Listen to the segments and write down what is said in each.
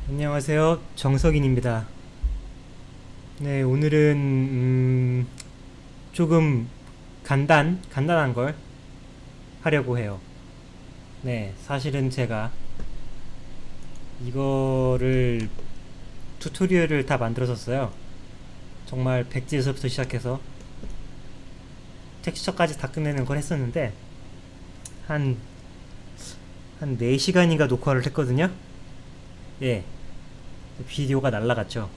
안녕하세요. 정석인입니다. 네, 오늘은 조금 간단한 걸 하려고 해요. 네, 사실은 제가 이거를 튜토리얼을 다 만들었었어요. 정말 백지에서부터 시작해서 텍스처까지 다 끝내는 걸 했었는데 한, 한 4시간인가 녹화를 했거든요. 예, 비디오가 날라갔죠.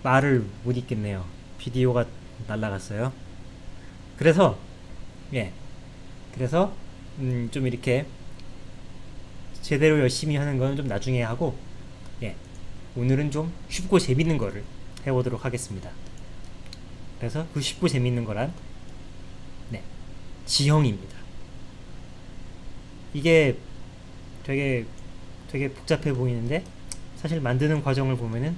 말을 못 잇겠네요. 비디오가 날라갔어요. 그래서 예, 그래서 좀 이렇게 제대로 열심히 하는 건 좀 나중에 하고, 예, 오늘은 좀 쉽고 재밌는 거를 해보도록 하겠습니다. 그래서 그 쉽고 재밌는 거란, 네, 지형입니다. 이게 되게 복잡해 보이는데 사실 만드는 과정을 보면은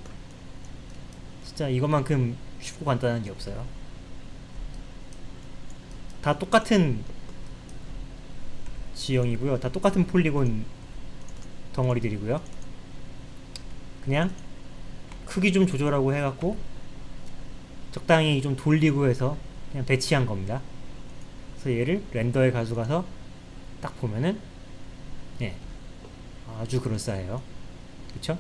진짜 이것만큼 쉽고 간단한 게 없어요. 다 똑같은 지형이고요. 다 똑같은 폴리곤 덩어리들이고요. 그냥 크기 좀 조절하고 해갖고 적당히 좀 돌리고 해서 그냥 배치한 겁니다. 그래서 얘를 렌더에 가져가서 딱 보면은, 예, 아주 그럴싸해요. 그쵸?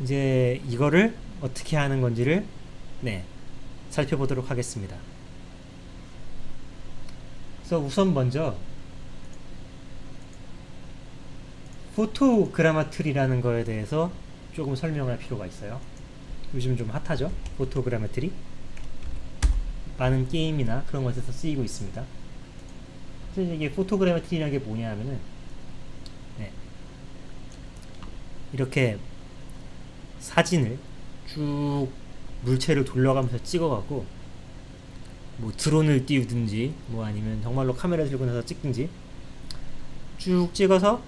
이제 이거를 어떻게 하는 건지를, 네, 살펴보도록 하겠습니다. 그래서 우선 먼저 포토그라마트리라는 거에 대해서 조금 설명할 필요가 있어요. 요즘 좀 핫하죠? 포토그라마트리. 많은 게임이나 그런 것에서 쓰이고 있습니다. 그래서 이게 포토그라마트리라는 게 뭐냐 하면은, 네, 이렇게 사진을 쭉 물체를 돌려가면서 찍어갖고 뭐 드론을 띄우든지 뭐 아니면 정말로 카메라 들고 나서 찍든지 쭉 찍어서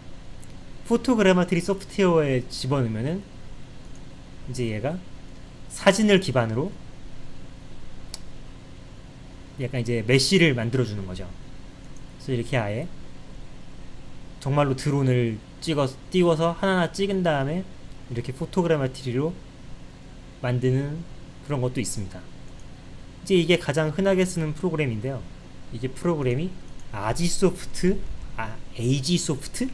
포토그래마트리 소프트웨어에 집어넣으면은 이제 얘가 사진을 기반으로 약간 이제 메쉬를 만들어주는 거죠. 그래서 이렇게 아예 정말로 드론을 띄워서 하나하나 찍은 다음에 이렇게 포토그래마트리로 만드는 그런 것도 있습니다. 이제 이게 가장 흔하게 쓰는 프로그램인데요. 이게 프로그램이 아지소프트, AG소프트?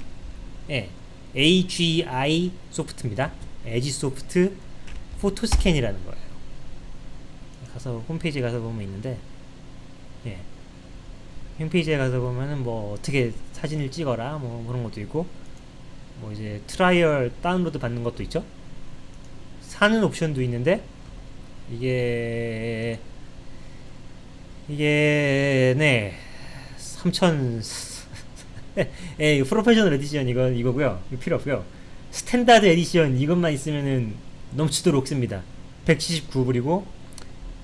예, AGI 소프트입니다. AG소프트 포토스캔이라는 거예요. 가서 홈페이지에 가서 보면 있는데, 예, 홈페이지에 가서 보면은 뭐 어떻게 사진을 찍어라 뭐 그런 것도 있고, 뭐 이제 트라이얼 다운로드 받는 것도 있죠. 사는 옵션도 있는데 이게 네, 3000. 예, 프로페셔널 에디션 이거고요. 이거 필요 없고요. 스탠다드 에디션 이것만 있으면은 넘치도록 씁니다. 179불이고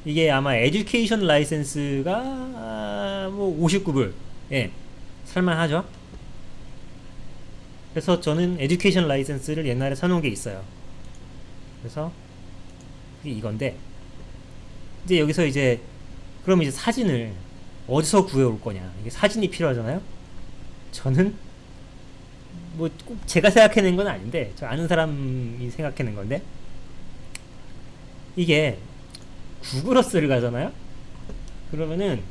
이게 아마 에듀케이션 라이센스가 뭐 59불. 예, 살만하죠. 그래서 저는 에듀케이션 라이센스를 옛날에 사놓은 게 있어요. 그래서 이건데 이제 여기서 이제 그럼 이제 사진을 어디서 구해올 거냐, 이게 사진이 필요하잖아요. 저는 뭐 꼭 제가 생각해낸 건 아닌데 저 아는 사람이 생각해낸 건데, 이게 구글어스를 가잖아요. 그러면은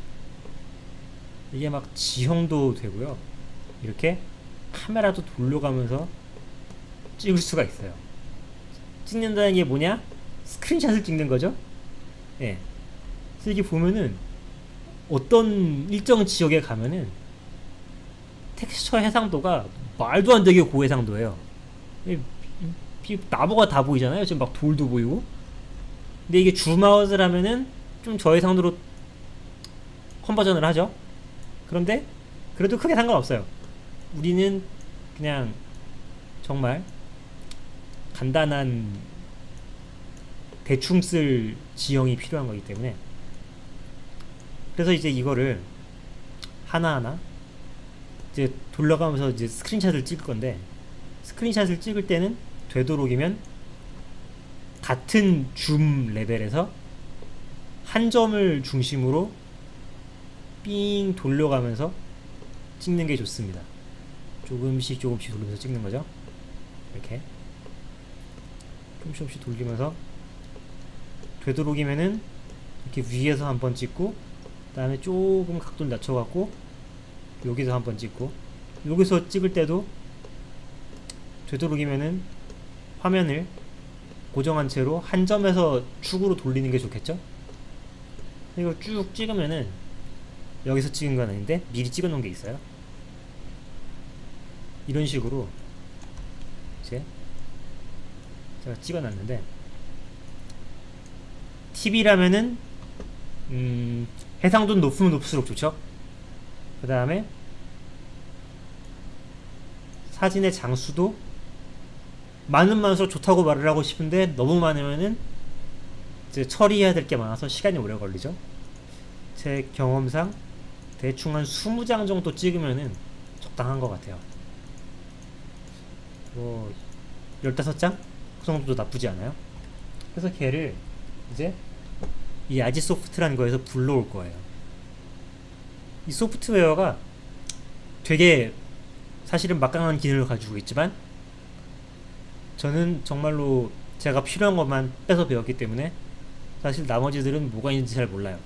이게 막 지형도 되고요, 이렇게 카메라도 돌려가면서 찍을 수가 있어요. 찍는다는 게 뭐냐? 스크린샷을 찍는 거죠. 예. 그래서 이게 보면은 어떤 일정 지역에 가면은 텍스처 해상도가 말도 안 되게 고해상도예요. 나무가 다 보이잖아요. 지금 막 돌도 보이고. 근데 이게 줌아웃을 하면은 좀 저해상도로 컨버전을 하죠. 그런데 그래도 크게 상관없어요. 우리는 그냥 정말 간단한 대충 쓸 지형이 필요한 거기 때문에, 그래서 이제 이거를 하나하나 이제 돌려가면서 이제 스크린샷을 찍을 건데, 스크린샷을 찍을 때는 되도록이면 같은 줌 레벨에서 한 점을 중심으로 삥 돌려가면서 찍는 게 좋습니다. 조금씩 돌리면서 찍는 거죠. 이렇게 조금씩 돌리면서 되도록이면은 이렇게 위에서 한번 찍고, 그 다음에 조금 각도를 낮춰갖고 여기서 한번 찍고, 여기서 찍을 때도 되도록이면은 화면을 고정한 채로 한 점에서 축으로 돌리는 게 좋겠죠? 이걸 쭉 찍으면은 여기서 찍은 건 아닌데 미리 찍어 놓은 게 있어요. 이런 식으로 이제 제가 찍어 놨는데, TV라면은 해상도는 높으면 높을수록 좋죠. 그 다음에 사진의 장수도 많을수록 좋다고 말을 하고 싶은데, 너무 많으면은 이제 처리해야 될 게 많아서 시간이 오래 걸리죠. 제 경험상 대충 한 20장 정도 찍으면은 적당한 것 같아요. 뭐 15장? 그 정도도 나쁘지 않아요. 그래서 걔를 이제 이 아지소프트라는 거에서 불러올 거예요. 이 소프트웨어가 되게 사실은 막강한 기능을 가지고 있지만, 저는 정말로 제가 필요한 것만 빼서 배웠기 때문에 사실 나머지들은 뭐가 있는지 잘 몰라요.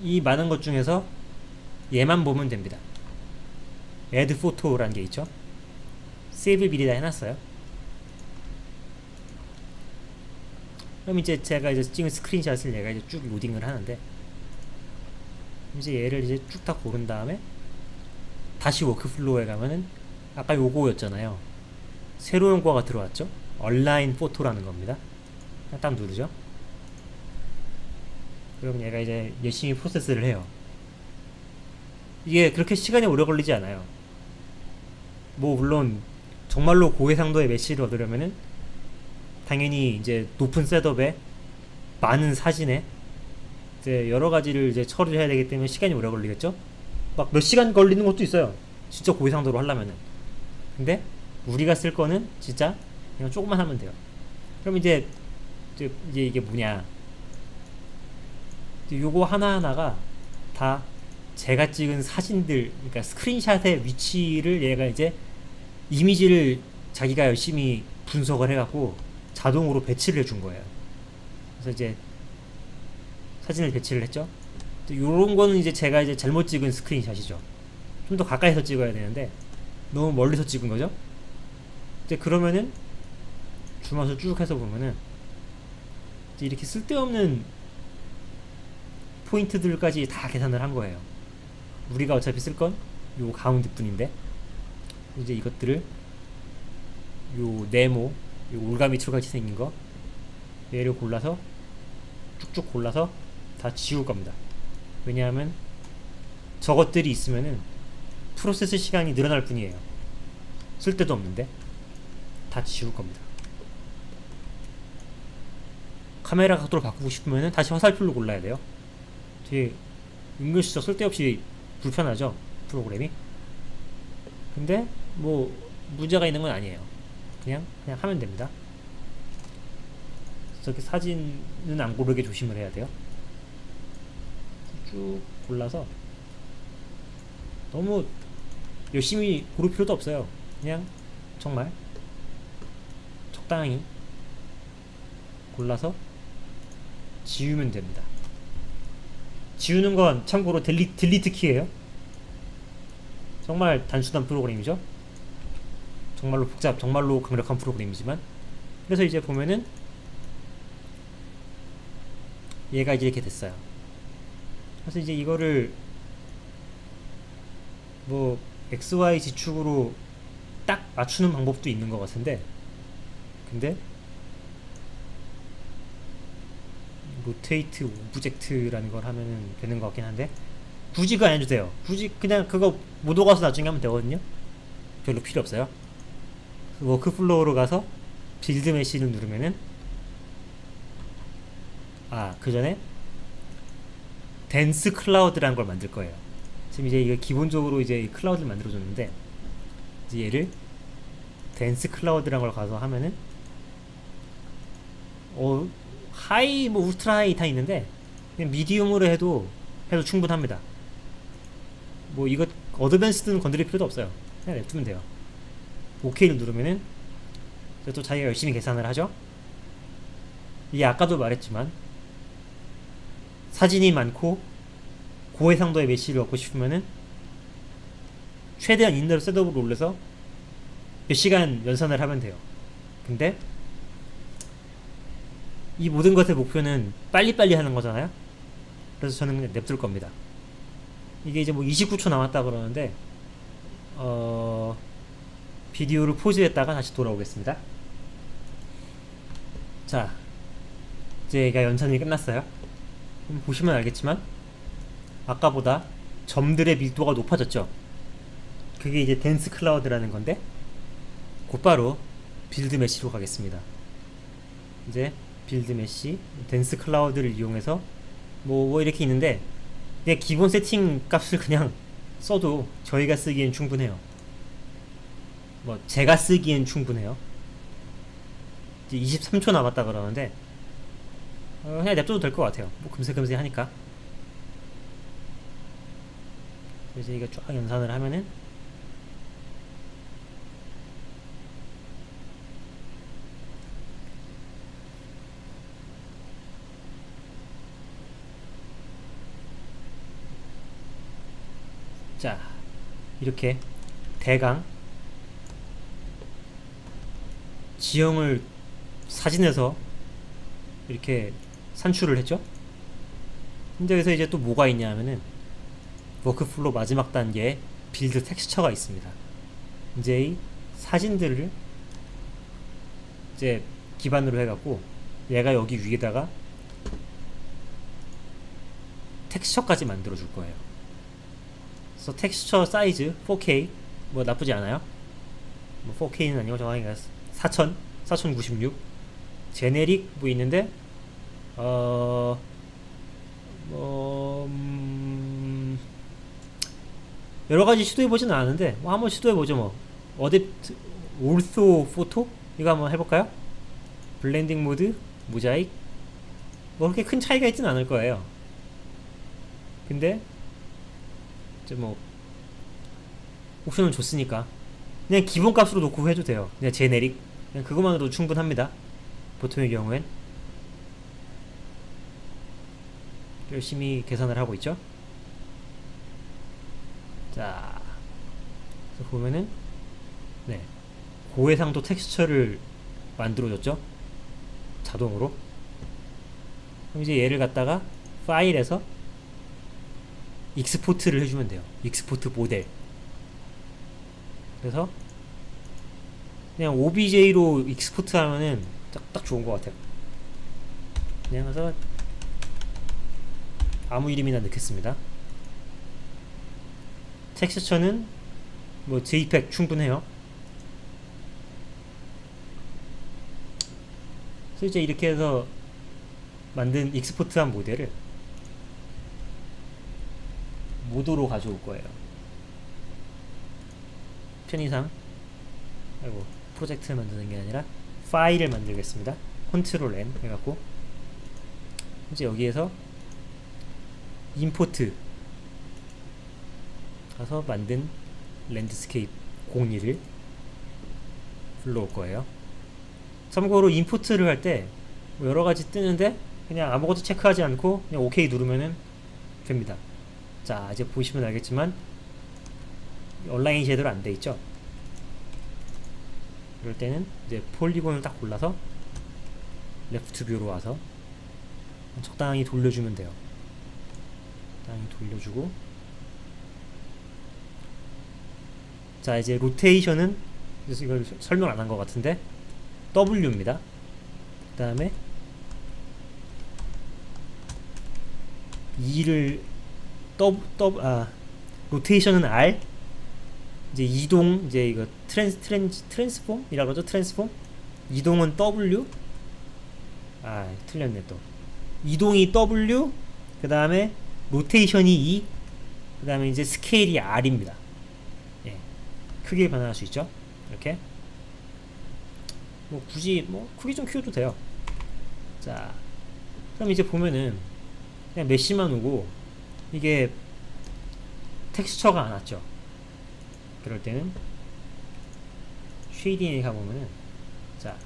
이 많은 것 중에서 얘만 보면 됩니다. Add Photo라는 게 있죠. 세이브 미리 다 해놨어요. 그럼 이제 제가 이제 찍은 스크린샷을 얘가 이제 쭉 로딩을 하는데, 이제 얘를 이제 쭉 다 고른 다음에 다시 워크플로우에 가면은 아까 요거였잖아요. 새로운 거가 들어왔죠. 얼라인 포토라는 겁니다. 딱 누르죠. 그럼 얘가 이제 열심히 프로세스를 해요. 이게 그렇게 시간이 오래 걸리지 않아요. 뭐 물론 정말로 고해상도의 메시를 얻으려면은 당연히 이제 높은 셋업에 많은 사진에 이제 여러 가지를 이제 처리를 해야 되기 때문에 시간이 오래 걸리겠죠. 막 몇 시간 걸리는 것도 있어요. 진짜 고해상도로 하려면은. 근데 우리가 쓸 거는 진짜 그냥 조금만 하면 돼요. 그럼 이제 이게 뭐냐, 요거 하나하나가 다 제가 찍은 사진들, 그러니까 스크린샷의 위치를 얘가 이제 이미지를 자기가 열심히 분석을 해갖고 자동으로 배치를 해준 거예요. 그래서 이제 사진을 배치를 했죠. 요런 거는 이제 제가 이제 잘못 찍은 스크린샷이죠. 좀 더 가까이서 찍어야 되는데 너무 멀리서 찍은 거죠. 이제 그러면은 줌아웃을 쭉 해서 보면은 이제 이렇게 쓸데없는 포인트들까지 다 계산을 한 거예요. 우리가 어차피 쓸 건 요 가운데 뿐인데, 이제 이것들을 요 네모, 요 올가미 틀같이 생긴 거, 얘를 골라서 쭉쭉 골라서 다 지울 겁니다. 왜냐하면 저것들이 있으면은 프로세스 시간이 늘어날 뿐이에요. 쓸데도 없는데 다 지울 겁니다. 카메라 각도를 바꾸고 싶으면은 다시 화살표로 골라야 돼요. 되게 은근슬쩍 쓸데없이 불편하죠, 프로그램이. 근데 뭐 문제가 있는 건 아니에요. 그냥 하면 됩니다. 저기 사진은 안 고르게 조심을 해야 돼요. 쭉 골라서 너무 열심히 고를 필요도 없어요. 그냥 정말 적당히 골라서 지우면 됩니다. 지우는 건 참고로 딜리트 키예요. 정말 단순한 프로그램이죠. 정말로 정말로 강력한 프로그램이지만, 그래서 이제 보면은 얘가 이제 이렇게 됐어요. 그래서 이제 이거를 뭐 XY 지축으로 딱 맞추는 방법도 있는 것 같은데, 근데 로테이트 오브젝트라는 걸 하면은 되는 것 같긴 한데, 굳이 그거 안 해도 돼요. 굳이 그냥 그거 모두 가서 나중에 하면 되거든요. 별로 필요 없어요. 워크플로우로 가서 빌드 메시를 누르면은, 그 전에 댄스 클라우드라는 걸 만들 거예요. 지금 이제 이거 기본적으로 이제 클라우드를 만들어줬는데, 이제 얘를 댄스 클라우드라는 걸 가서 하면은 하이, 뭐 울트라 하이 다 있는데 그냥 미디움으로 해도 충분합니다. 뭐 이거 어드밴스드는 건드릴 필요도 없어요. 그냥 냅두면 돼요. OK를 누르면은 또 자기가 열심히 계산을 하죠. 이게 아까도 말했지만 사진이 많고 고해상도의 메시를 얻고 싶으면은 최대한 인내로 셋업을 올려서 몇 시간 연산을 하면 돼요. 근데 이 모든 것의 목표는 빨리빨리 하는 거잖아요. 그래서 저는 그냥 냅둘 겁니다. 이게 이제 뭐 29초 남았다 그러는데 비디오를 포즈했다가 다시 돌아오겠습니다. 자, 이제 얘가 연산이 끝났어요. 보시면 알겠지만 아까보다 점들의 밀도가 높아졌죠. 그게 이제 덴스 클라우드라는 건데 곧바로 빌드 메시로 가겠습니다. 이제 빌드 메시 덴스 클라우드를 이용해서 뭐 이렇게 있는데 그냥 기본 세팅 값을 그냥 써도 저희가 쓰기엔 충분해요. 뭐 제가 쓰기엔 충분해요. 이제 23초 남았다 그러는데 그냥 냅둬도 될 것 같아요. 뭐 금세금세 하니까. 이제 이거 쫙 연산을 하면은 자, 이렇게 대강 지형을 사진에서 이렇게 산출을 했죠. 근데 여기서 이제 또 뭐가 있냐 하면은 워크플로 마지막 단계에 빌드 텍스처가 있습니다. 이제 이 사진들을 이제 기반으로 해갖고 얘가 여기 위에다가 텍스처까지 만들어 줄 거예요. 그래서 텍스처 사이즈 4K 뭐 나쁘지 않아요. 뭐 4K는 아니고 정확히 4096 제네릭 뭐 있는데 여러 가지 시도해보지는 않았는데 뭐 한번 시도해보죠. 뭐 어댑트 올소 포토 이거 한번 해볼까요? 블렌딩 모드 모자익 뭐 그렇게 큰 차이가 있진 않을 거예요. 근데 이제 뭐 옵션은 줬으니까 그냥 기본값으로 놓고 해도 돼요. 그냥 제네릭 그냥 그것만으로도 충분합니다. 보통의 경우엔 열심히 계산을 하고 있죠. 자, 그래서 보면은 네 고해상도 텍스처를 만들어줬죠. 자동으로. 그럼 이제 얘를 갖다가 파일에서 익스포트를 해주면 돼요. 익스포트 모델. 그래서 그냥 OBJ로 익스포트 하면은 딱 좋은 것 같아요. 그냥 해서 아무 이름이나 넣겠습니다. 텍스처는 뭐 JPEG 충분해요. 그래서 이제 이렇게 해서 만든 익스포트한 모델을 모도로 가져올 거예요. 편의상 프로젝트 만드는 게 아니라 파일을 만들겠습니다. 컨트롤 N 해갖고 이제 여기에서 임포트 가서 만든 랜드스케이프 02를 불러올 거예요. 참고로 임포트를 할 때 뭐 여러가지 뜨는데 그냥 아무것도 체크하지 않고 그냥 OK 누르면은 됩니다. 자, 이제 보시면 알겠지만 온라인 제대로 안 돼 있죠. 이럴 때는 이제 폴리곤을 딱 골라서 레프트 뷰로 와서 적당히 돌려주면 돼요. 적당히 돌려주고 자, 이제 로테이션은 그래서 이걸 설명 안 한 것 같은데 W입니다. 그 다음에 2를 로테이션은 R 이제 이동 이제 이거 트랜스폼이라고 하죠. 트랜스폼 이동은 W 틀렸네 또 이동이 W 그 다음에 로테이션이 E 그 다음에 이제 스케일이 R입니다. 예, 크게 변화할 수 있죠. 이렇게 뭐 굳이 뭐 크기 좀 키워도 돼요. 자, 그럼 이제 보면은 그냥 메시만 오고 이게 텍스처가 안 왔죠. 그럴 때는 쉐이딩에 가보면은, 자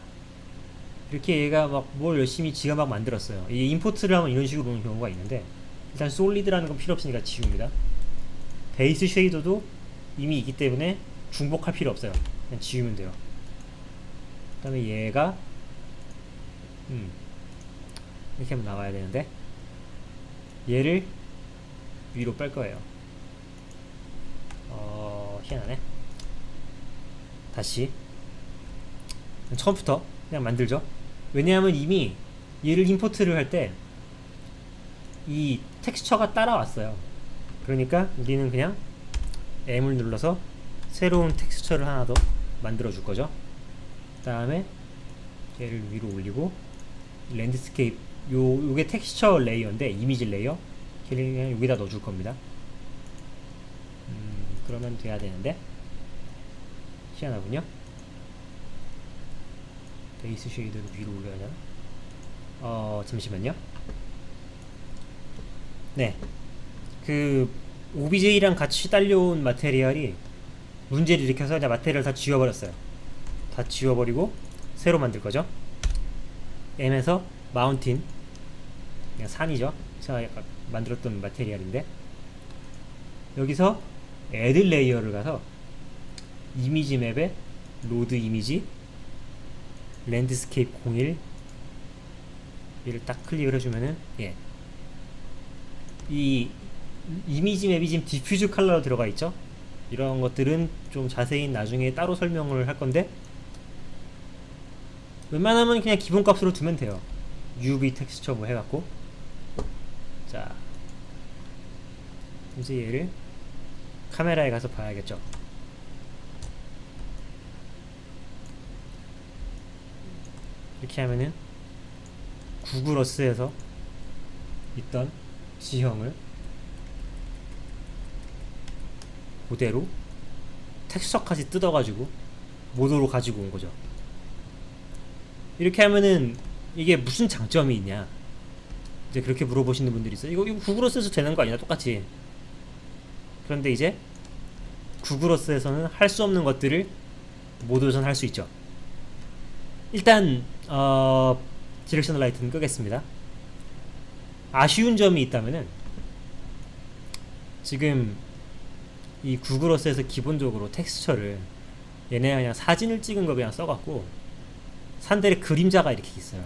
이렇게 얘가 막 뭘 열심히 지가 막 만들었어요. 이 임포트를 하면 이런 식으로 오는 경우가 있는데, 일단 솔리드라는 건 필요 없으니까 지웁니다. 베이스 쉐이더도 이미 있기 때문에 중복할 필요 없어요. 그냥 지우면 돼요. 그 다음에 얘가 이렇게 하면 나와야 되는데, 얘를 위로 뺄 거예요. 희한하네. 다시 처음부터 그냥 만들죠. 왜냐하면 이미 얘를 임포트를 할 때 이 텍스처가 따라왔어요. 그러니까 우리는 그냥 M을 눌러서 새로운 텍스처를 하나 더 만들어 줄 거죠. 그 다음에 얘를 위로 올리고, 랜드스케이프, 요게 텍스처 레이어인데, 이미지 레이어 그냥 여기다 넣어 줄 겁니다. 그러면 돼야 되는데, 희한하군요. 베이스 쉐이드를 위로 올려야 되나? 잠시만요. 네, 그 OBJ랑 같이 딸려온 마테리얼이 문제를 일으켜서 이제 마테리얼 다 지워버렸어요. 다 지워버리고 새로 만들 거죠. M에서 마운틴, 그냥 산이죠. 제가 약간 만들었던 마테리얼인데, 여기서 애드 레이어를 가서 이미지 맵에 로드 이미지 랜드스케이프 01 얘를 딱 클릭을 해주면은, 이 이미지 맵이 지금 디퓨즈 컬러로 들어가 있죠. 이런 것들은 좀 자세히 나중에 따로 설명을 할 건데, 웬만하면 그냥 기본값으로 두면 돼요. UV 텍스처 뭐 해갖고. 자, 이제 얘를 카메라에 가서 봐야겠죠. 이렇게 하면은 구글 어스에서 있던 지형을 그대로 텍스처까지 뜯어가지고 모드로 가지고 온 거죠. 이렇게 하면은 이게 무슨 장점이 있냐, 이제 그렇게 물어보시는 분들이 있어요. 이거 구글 어스에서 되는 거 아니냐, 똑같이. 그런데 이제 구글 어스에서는 할 수 없는 것들을 모드에서는 할 수 있죠. 일단 디렉셔널 라이트는 끄겠습니다. 아쉬운 점이 있다면은, 지금 이 구글 어스에서 기본적으로 텍스처를 얘네가 그냥 사진을 찍은 거 그냥 써갖고 산들의 그림자가 이렇게 있어요.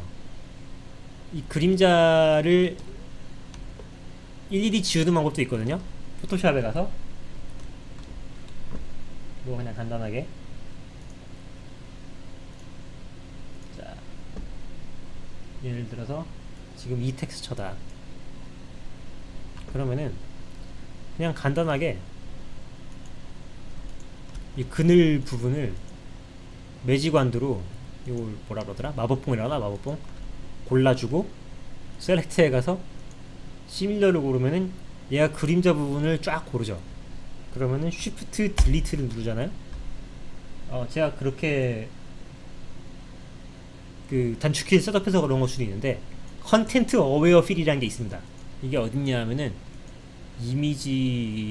이 그림자를 일일이 지우는 방법도 있거든요. 포토샵에 가서 뭐 그냥 간단하게, 자, 예를 들어서 지금 이 텍스처다 그러면은 그냥 간단하게 이 그늘 부분을 매직완드로, 이걸 뭐라 그러더라? 마법봉이라나? 마법봉 골라주고 셀렉트에 가서 시밀러를 고르면은 얘가 그림자 부분을 쫙 고르죠. 그러면은 쉬프트 딜리트를 누르잖아요. 제가 그렇게 그 단축키를 셋업해서 그런 걸 수도 있는데, 컨텐트 어웨어 필이라는 게 있습니다. 이게 어딨냐 하면은 이미지였나?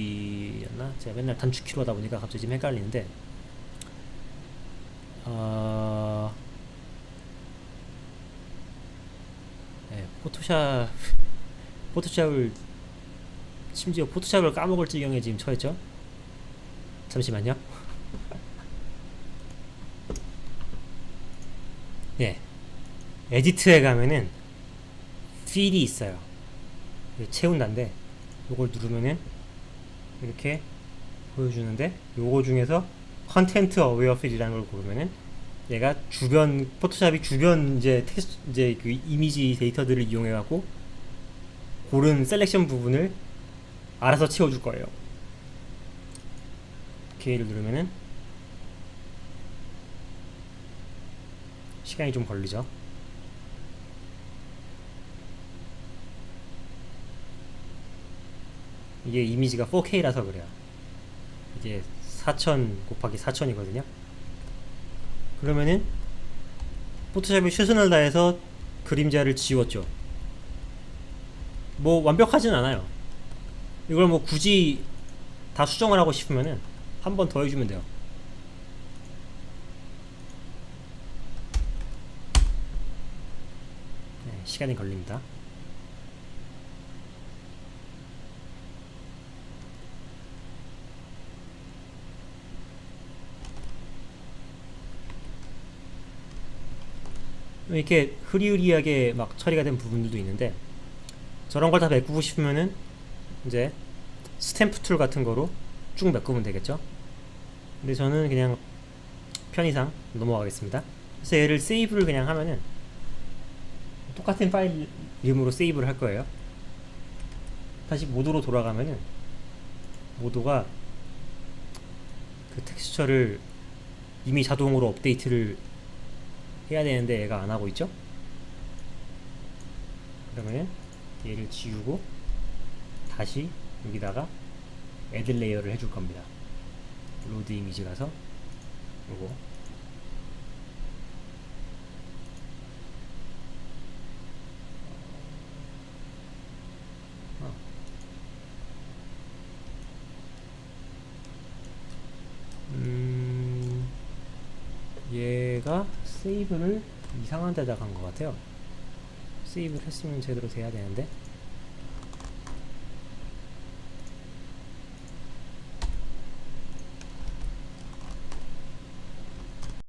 제가 맨날 단축키로 하다 보니까 갑자기 좀 헷갈리는데, 포토샵을 심지어 포토샵을 까먹을 지경에 지금 처했죠. 잠시만요. 에디트에 가면은 필이 있어요. 채운다인데, 요걸 누르면은 이렇게 보여주는데, 요거 중에서 컨텐트 어웨어 필이라는 걸 고르면은 얘가 주변, 포토샵이 주변 이제 이제 그 이미지 데이터들을 이용해 갖고 고른 셀렉션 부분을 알아서 채워줄 거예요. OK를 누르면은 시간이 좀 걸리죠. 이게 이미지가 4K라서 그래요. 이게 4000 곱하기 4000이거든요. 그러면은 포토샵이 최선을 다해서 그림자를 지웠죠. 뭐 완벽하진 않아요. 이걸 뭐 굳이 다 수정을 하고 싶으면은 한 번 더 해주면 돼요. 네, 시간이 걸립니다. 이렇게 흐리흐리하게 막 처리가 된 부분들도 있는데, 저런 걸 다 메꾸고 싶으면은 이제 스탬프 툴 같은 거로 쭉 메꾸면 되겠죠. 근데 저는 그냥 편의상 넘어가겠습니다. 그래서 얘를 세이브를 그냥 하면은 똑같은 파일 이름으로 세이브를 할 거예요. 다시 모드로 돌아가면은 모드가 그 텍스처를 이미 자동으로 업데이트를 해야 되는데 얘가 안 하고 있죠. 그러면 얘를 지우고 다시 여기다가 애드 레이어를 해줄 겁니다. 로드 이미지 가서 요거 얘가 세이브를 이상한 데다 간 것 같아요. 세이브를 했으면 제대로 돼야 되는데